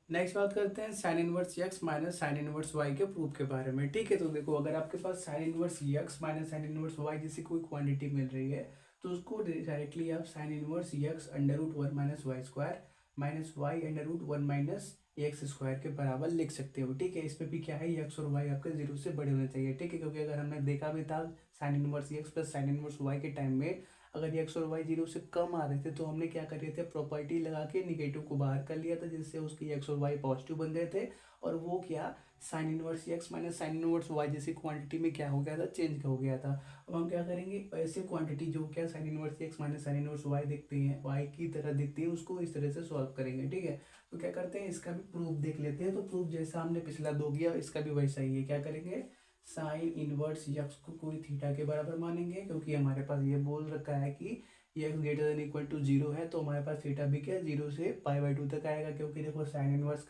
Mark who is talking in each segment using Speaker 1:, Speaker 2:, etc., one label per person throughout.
Speaker 1: Next बात करते हैं sine inverse x minus sine inverse y के प्रूफ के बारे में। ठीक है, तो देखो अगर आपके पास sine inverse x minus sine inverse y जैसी कोई क्वांटिटी मिल रही है तो उसको डायरेक्टली आप sine inverse x under root one minus y square minus y under root one minus x square के बराबर लिख सकते हो। ठीक है, इसमें भी क्या है, एक्स और वाई आपके जीरो से बड़े होने चाहिए। ठीक है, क्योंकि अगर हमने देखा भी था sine inverse x plus sine inverse y के टाइम में अगर एक्स और वाई जीरो से कम आ रहे थे तो हमने क्या कर रहे थे, प्रॉपर्टी लगा के निगेटिव को बाहर कर लिया था जिससे उसकी एक्स और वाई पॉजिटिव बन गए थे। और वो क्या, sine inverse x minus sine inverse y जैसी क्वांटिटी में क्या हो गया था, चेंज हो गया था। अब हम क्या करेंगे, ऐसे क्वांटिटी जो क्या sine inverse x minus sine inverse y दिखती है, वाई की तरह दिखती है, उसको इस तरह से सॉल्व करेंगे। ठीक है, तो क्या करते हैं, इसका भी प्रूफ देख लेते हैं। तो प्रूफ जैसा हमने पिछला दो किया इसका भी वैसा ही है। क्या करेंगे, साइन इनवर्स यक्स को कोई थीटा के बराबर मानेंगे क्योंकि हमारे पास ये बोल रखा है कि x greater than equal to zero है, तो हमारे पास थीटा भी क्या जीरो से पाई बाई टू तक आएगा। क्योंकि देखो साइन इनवर्स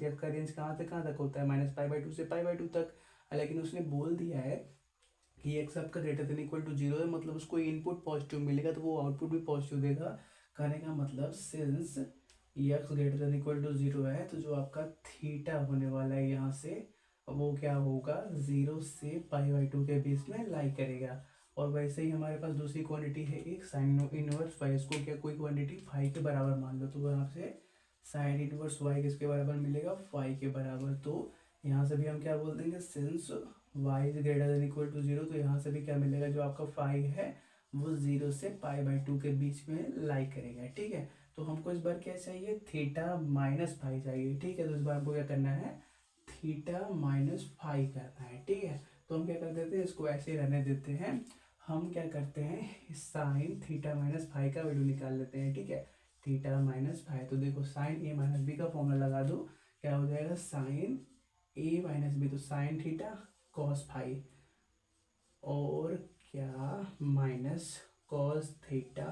Speaker 1: एक्स का रेंज कहाँ से कहाँ तक होता है, माइनस पाई बाई टू से पाई बाई टू तक। लेकिन उसने बोल दिया है कि एक्स आपका greater than equal to zero है, मतलब उसको इनपुट पॉजिटिव मिलेगा तो वो आउटपुट भी पॉजिटिव देगा। कहने का मतलब since x greater than equal to zero है तो जो आपका थीटा होने वाला है यहाँ से वो क्या होगा, जीरो से पाई बाई टू के बीच में लाई करेगा। और वैसे ही हमारे पास दूसरी क्वांटिटी है एक साइन इनवर्स वाई, इसको क्या कोई क्वांटिटी फाई के बराबर मान लो, तो यहाँ से साइन इनवर्स वाई किसके बराबर मिलेगा, फाई के बराबर। तो यहाँ से भी हम क्या बोल देंगे, since y is greater than equal to zero, तो यहाँ से भी क्या मिलेगा, जो आपका फाई है वो जीरो से पाई बाई टू के बीच में लाई करेगा। ठीक है, तो हमको इस बार क्या चाहिए, थीटा माइनस फाई चाहिए। ठीक है, तो इस बार हमको क्या करना है, थीटा माइनस फाई करना है। ठीक है, तो हम क्या कर देते हैं, इसको ऐसे रहने देते हैं। हम क्या करते हैं, साइन थीटा माइनस फाई का वैल्यू निकाल लेते हैं। ठीक है, थीटा माइनस फाई, तो देखो साइन ए माइनस बी का फॉर्मूला लगा दो, क्या हो जाएगा, साइन ए माइनस बी, तो साइन थीटा कॉस फाई और क्या minus cos theta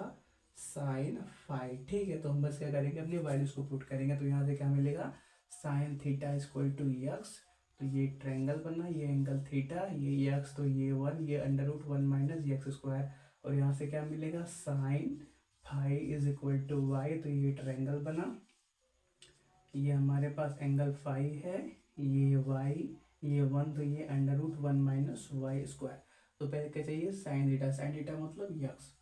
Speaker 1: sine phi. ठीक है, तो हम बस क्या करेंगे, अपनी वैल्यूज को पुट करेंगे। तो यहाँ से क्या मिलेगा, sine theta equal to x, तो ये ट्रायंगल बना, ये एंगल थीटा, ये एक्स, तो ये वन, ये under root one minus x square. और यहाँ से क्या मिलेगा, sine phi is equal to y, तो ये ट्रायंगल बना, ये हमारे पास एंगल फाई है, ये वाई, ये वन, तो ये under root one minus y square. तो पहले क्या चाहिए, साइन थीटा मतलब यक्स,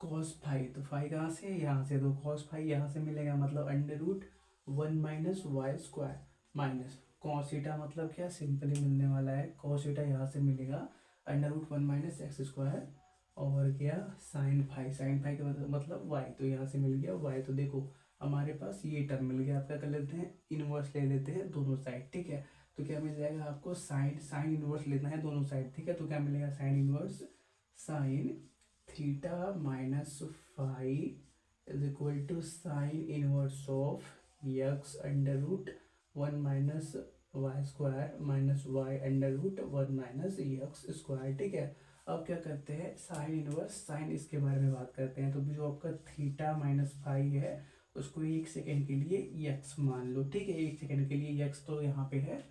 Speaker 1: कॉस फाई, तो फाई कहाँ से, यहाँ से, तो कॉस फाई यहाँ से मिलेगा, मतलब under root one minus y square minus cos theta मतलब क्या, सिंपली मिलने वाला है कॉस थीटा, यहाँ से मिलेगा under root one minus x square और क्या साइन फाई का मतलब वाई, तो यहाँ से मिल गया वाई। तो देखो हमारे पास ये टर्म मिल गया, आप क्या कर लेते हैं, इनवर्स ले लेते हैं दोनों साइड। ठीक है, तो क्या मिल जाएगा आपको, साइन साइन इनवर्स लेना है दोनों साइड। ठीक है, तो क्या मिलेगा, sine inverse sine theta minus phi is equal to sine inverse of x under root one minus y square minus y under root one minus x square. ठीक है, अब क्या करते हैं, साइन इनवर्स साइन इसके बारे में बात करते हैं। तो जो आपका थीटा माइनस फाई है उसको एक सेकेंड के लिए यक्स मान लो। ठीक है, एक सेकेंड के लिए यक्स तो यहाँ पे है,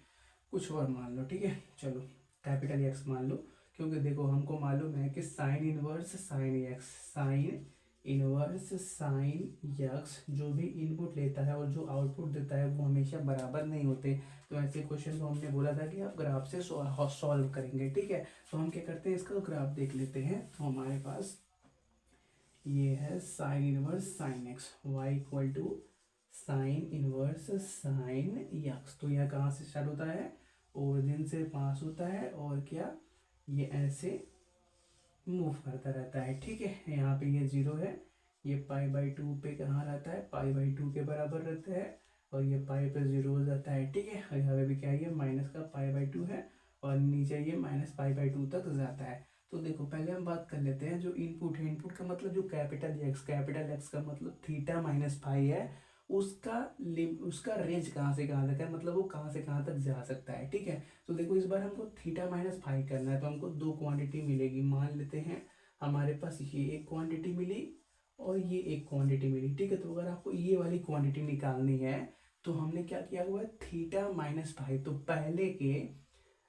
Speaker 1: कुछ और मान लो। ठीक है, चलो कैपिटल यक्स मान लो, क्योंकि देखो हमको मालूम है कि sine inverse sine x, sign inverse sine x जो भी इनपुट लेता है और जो आउटपुट देता है वो हमेशा बराबर नहीं होते। तो ऐसे क्वेश्चन को हमने बोला था कि आप ग्राफ से सॉल्व करेंगे। ठीक है, तो हम क्या करते हैं, इसका ग्राफ देख लेते हैं। तो हमारे पास ये है sine inverse sine x y equal to sine inverse sine x. तो यह कहाँ से स्टार्ट होता है, ओरिजिन से पास होता है और क्या, ये ऐसे मूव करता रहता है। ठीक है, यहाँ पे ये जीरो है, ये पाई बाई टू पे कहाँ रहता है, पाई बाई टू के बराबर रहता है, और ये पाई पे जीरो हो जाता है। ठीक है, और यहाँ पे भी क्या है, ये माइनस का पाई बाई टू है और नीचे ये माइनस पाई बाई टू तक जाता है। तो देखो पहले हम बात कर लेते हैं जो इनपुट है, इनपुट का मतलब जो कैपिटल एक्स का मतलब थीटा माइनस फाई है, उसका रेंज कहाँ से कहाँ तक है, मतलब वो कहाँ से कहाँ तक जा सकता है। ठीक है, तो देखो इस बार हमको थीटा माइनस फाई करना है, तो हमको दो क्वांटिटी मिलेगी। मान लेते हैं हमारे पास ये एक क्वांटिटी मिली और ये एक क्वांटिटी मिली। ठीक है, तो अगर आपको ये वाली क्वांटिटी निकालनी है तो हमने क्या किया हुआ है, थीटा माइनस फाई, तो पहले के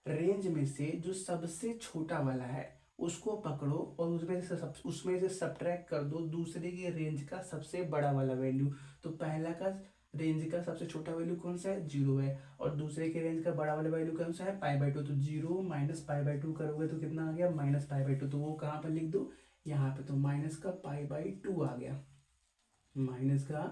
Speaker 1: रेंज में से जो सबसे छोटा वाला है उसको पकड़ो और उसमें से सब्ट्रैक्ट कर दो दूसरे के रेंज का सबसे बड़ा वाला वैल्यू। तो पहला का रेंज का सबसे छोटा वैल्यू कौन सा है, 0 है, और दूसरे के रेंज का बड़ा वाला वैल्यू कौन सा है, π/2। तो 0 माइनस π/2 करोगे तो कितना आ गया, माइनस π/2। तो वो कहाँ पर लिख दो, यहाँ पे। तो माइनस का π/2 आ गया, माइनस का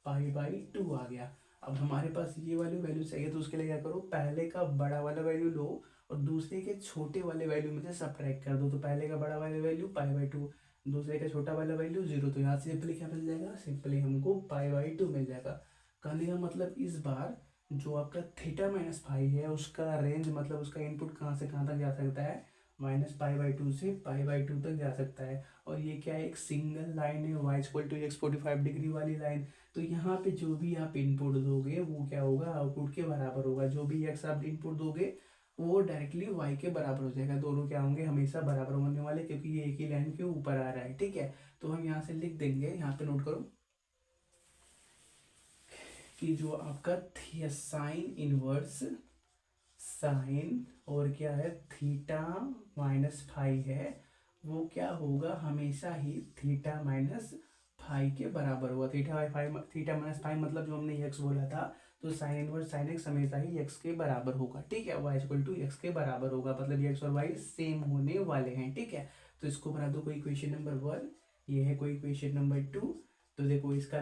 Speaker 1: π/2 आ गया। अब हमारे पास ये वाली वैल्यू चाहिए, तो उसके लिए क्या करो, पहले का बड़ा वाला वैल्यू लो और दूसरे के छोटे वाले वैल्यू में से सब्ट्रैक्ट कर दो। तो पहले का बड़ा वाला वैल्यू π/2, दूसरे का छोटा वाला वैल्यू 0। तो यहाँ सिंपली क्या मिल जाएगा, सिंपली हमको π/2 मिल जाएगा। कहने का मतलब इस बार जो आपका थीटा माइनस फाइव है उसका रेंज, मतलब उसका इनपुट कहाँ से कहाँ तक जा सकता है, -π/2 से π/2 तक जा सकता है। और ये क्या है, एक सिंगल लाइन है, y=x45 डिग्री वाली लाइन। तो यहाँ पे जो भी आप इनपुट दोगे वो क्या होगा, आउटपुट के बराबर होगा। जो भी x आप इनपुट दोगे वो डायरेक्टली y के बराबर हो जाएगा। दोनों क्या होंगे, हमेशा बराबर होने वाले, क्योंकि ये एक ही लाइन के ऊपर आ रहा है। ठीक है, तो हम यहाँ से लिख देंगे, यहाँ पे नोट करो कि जो आपका साइन और क्या है, थीटा माइनस फाइव है, वो क्या होगा, हमेशा ही थीटा माइनस फाइव के बराबर होगा। थीटा माइनस फाइव मतलब जो हमने एक्स बोला था, तो साइन इनवर्स साइन एक्स हमेशा ही एक्स के बराबर होगा। ठीक है, y=x के बराबर होगा, मतलब एक्स और वाई सेम होने वाले हैं। ठीक है, तो इसको बना दो कोई इक्वेशन नंबर 1, ये है कोई इक्वेशन नंबर 2। तो देखो इसका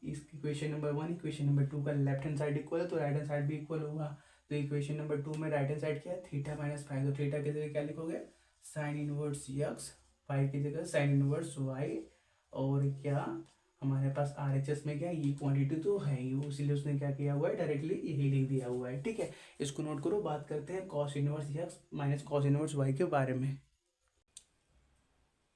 Speaker 1: इस इक्वेशन नंबर 1 इक्वेशन नंबर 2 का लेफ्ट हैंड साइड इक्वल है, तो राइट हैंड साइड भी इक्वल होगा। तो इक्वेशन नंबर 2 में राइट हैंड साइड क्या है, थीटा माइनस फाइव। तो थीटा की जगह क्या लिखोगे, साइन इनवर्स एक्स, फाइव की जगह साइन इनवर्स वाई। और क्या हमारे पास RHS में क्या है, ये क्वांटिटी तो है ही, इसीलिए उसने क्या किया हुआ है, डायरेक्टली यही लिख दिया हुआ है। ठीक है, इसको नोट करो। बात करते हैं cos inverse x minus cos inverse y के बारे में।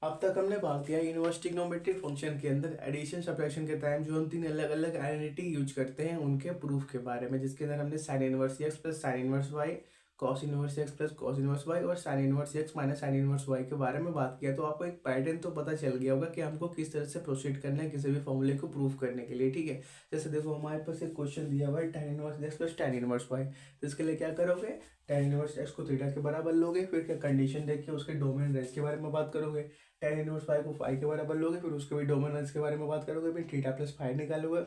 Speaker 1: अब तक हमने बात किया इनवर्स ट्रिग्नोमेट्रिक फंक्शन के अंदर एडिशन सब्ट्रैक्शन के टाइम जो हम तीन अलग अलग आइडेंटिटी यूज करते हैं उनके प्रूफ के बारे में, जिसके अंदर हमने sine inverse x plus sine inverse y, cos inverse x plus cos inverse y और sine inverse x minus sine inverse y के बारे में बात किया। तो आपको एक पैटर्न तो पता चल गया होगा कि हमको किस तरह से प्रोसीड करना है किसी भी फॉर्मूले को प्रूफ करने के लिए। ठीक है, जैसे देखो हमारे पास एक क्वेश्चन दिया हुआ है tan inverse x plus tan inverse y. तो इसके लिए क्या करोगे, tan इनवर्स एक्स को थीटा के बराबर लोगे, फिर क्या कंडीशन देख के उसके डोमेन रेंज के बारे में बात करोगे। tan इनवर्स फाइव को फाइव के बराबर लोगे, फिर उसके भी डोमिनेंस के बारे में बात करोगे, फिर थीटा प्लस फाइव निकालोगे।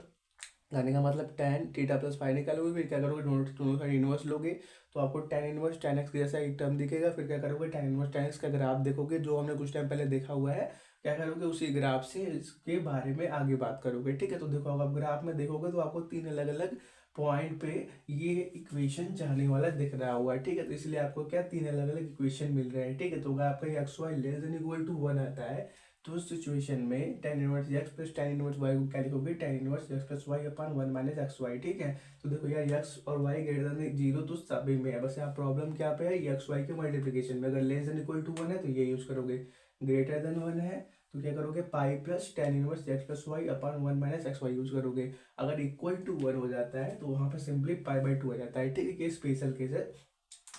Speaker 1: कहने का मतलब tan थीटा प्लस फाइव निकालोगे, फिर क्या करोगे, दोनों दोनों साइड इनवर्स लोगे, तो आपको tan इनवर्स tan x जैसा एक टर्म दिखेगा। फिर क्या करोगे, tan इनवर्स tan x का ग्राफ देखोगे, जो हमने कुछ टाइम पहले देखा हुआ है। क्या करोगे, उसी ग्राफ से इसके बारे में आगे बात करोगे। ठीक है, तो देखो आप ग्राफ में देखोगे तो आपको तीन अलग अलग पॉइंट पे ये इक्वेशन जाने वाला दिख रहा हुआ है। ठीक है, तो इसलिए आपको क्या तीन अलग अलग इक्वेशन मिल रहे हैं। ठीक है, तो अगर आपका x y less than equal to 1 आता है, तो उस सिचुएशन में tan inverse x plus tan inverse y को क्या लिखोगे, tan inverse x plus y upon 1 minus x y. ठीक है, तो देखो यार एक्स और वाई ग्रेटर देन 0 तो सभी में है, बस यहाँ प्रॉब्लम क्या पे है, एक्स वाई के मल्टीप्लिकेशन में। अगर लेस देन इक्वल टू 1 है तो ये यूज करोगे, ग्रेटर देन 1 है तो क्या करोगे, pi plus tan inverse x plus y upon 1 minus x y use करोगे। अगर इक्वल टू 1 हो जाता है तो वहाँ पर सिंपली π/2 आ जाता है। ठीक है, स्पेशल केस है।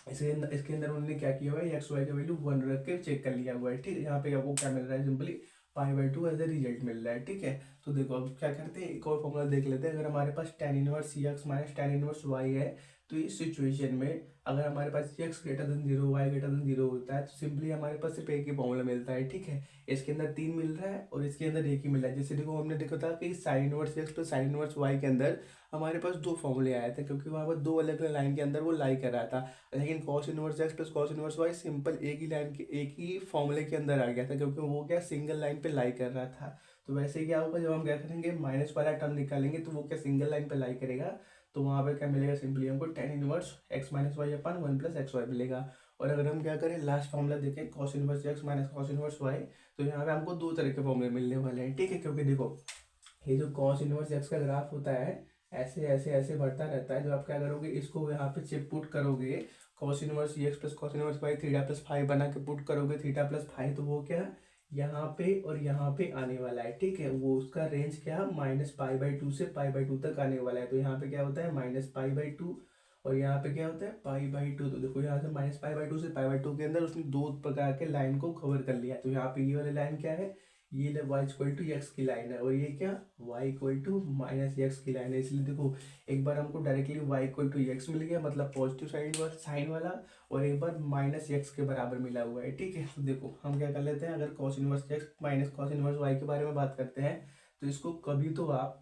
Speaker 1: इसके अंदर उन्होंने क्या किया हुआ है, एक्स वाई का वैल्यू 1 रख के चेक कर लिया हुआ है। ठीक है, यहाँ पे आपको क्या मिल रहा है, सिंपली π/2 एज ए रिजल्ट मिल रहा है। ठीक है, तो देखो अब क्या करते हैं, एक और फॉर्मूला देख लेते हैं। अगर हमारे पास tan inverse x minus tan inverse y है, तो इस सिचुएशन में अगर हमारे पास x greater than 0 y greater than 0 होता है, तो सिंपली हमारे पास सिर्फ एक ही फॉर्मूला मिलता है। ठीक है, इसके अंदर 3 मिल रहा है और इसके अंदर एक ही मिल रहा है। जैसे देखो हमने देखा था कि sine inverse x plus sine inverse y के अंदर हमारे पास दो फॉर्मूले आए थे, क्योंकि वहाँ पर दो अलग अलग लाइन के अंदर वो लाई कर रहा था। लेकिन cos inverse x plus cos inverse y simple एक ही लाइन के एक ही फॉर्मूले के अंदर आ गया था, क्योंकि वो क्या सिंगल लाइन पे लाई कर रहा था। तो वैसे ही क्या होगा, जब हम क्या करेंगे माइनस वाला टर्म निकालेंगे तो वो क्या सिंगल लाइन पे लाई करेगा, तो वहाँ पे क्या मिलेगा, सिंपली हमको tan inverse x minus y upon 1 plus x y मिलेगा। और अगर हम क्या करें, लास्ट फॉर्मूला देखें cos inverse x minus cos inverse y, तो यहाँ पे हमको दो तरह के फॉर्मूले मिलने वाले हैं। ठीक है, क्योंकि देखो ये जो कॉस इनवर्स एक्स का ग्राफ होता है ऐसे ऐसे ऐसे बढ़ता रहता है। जब आप क्या करोगे, इसको यहाँ पे चिप पुट करोगे, cos inverse x plus cos inverse y theta plus five बना के पुट करोगे, थीटा प्लस फाइव, तो वो क्या यहाँ पे और यहाँ पे आने वाला है। ठीक है, वो उसका रेंज क्या -π/2 से π/2 तक आने वाला है। तो यहाँ पे क्या होता है -π/2 और यहाँ पे क्या होता है π/2। तो देखो यहाँ से -π/2 से π/2 के अंदर उसने दो प्रकार के लाइन को कवर कर लिया। तो यहाँ पे ये वाली लाइन क्या है, ये y=x की लाइन है, और ये क्या y=-x की लाइन है। इसलिए देखो एक बार हमको डायरेक्टली y=x मिल गया, मतलब पॉजिटिव साइन वाला, और एक बार -x के बराबर मिला हुआ है। ठीक है, तो देखो हम क्या कर लेते हैं, अगर cos inverse x minus cos inverse y के बारे में बात करते हैं, तो इसको कभी तो आप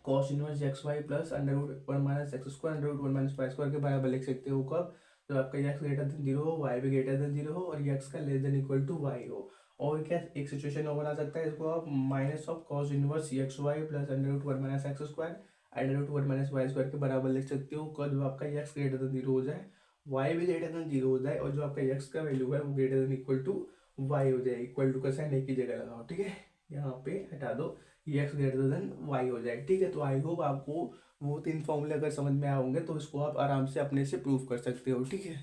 Speaker 1: cos inverse x y plus under root one minus x square under root one minus y square के बराबर लिख सकते हो कब, तो आपका एक्स ग्रेटर देन जीरो हो, वाई भी ग्रेटर देन जीरो हो और एक्स का less than equal to y हो। और क्या एक सिचुएशन और बना सकता है, इसको आप minus of cos inverse x y plus under root one minus x square under root one minus y square के बराबर लिख सकते हो कब, जब आपका एक्स ग्रेटर देन जीरो हो जाए, वाई भी ग्रेटर देन जीरो हो जाए और जो आपका एक्स का वैल्यू है वो greater than equal to y हो जाए। इक्वल टू का साइन एक ही जगह लगाओ, ठीक है, यहाँ पे हटा दो, ये एक्स ग्रेटर देन वाई हो जाए। ठीक है, तो आई होप आपको वो तीन फॉर्मूले अगर समझ में आए होंगे तो इसको आप आराम से अपने से प्रूव कर सकते हो। ठीक है।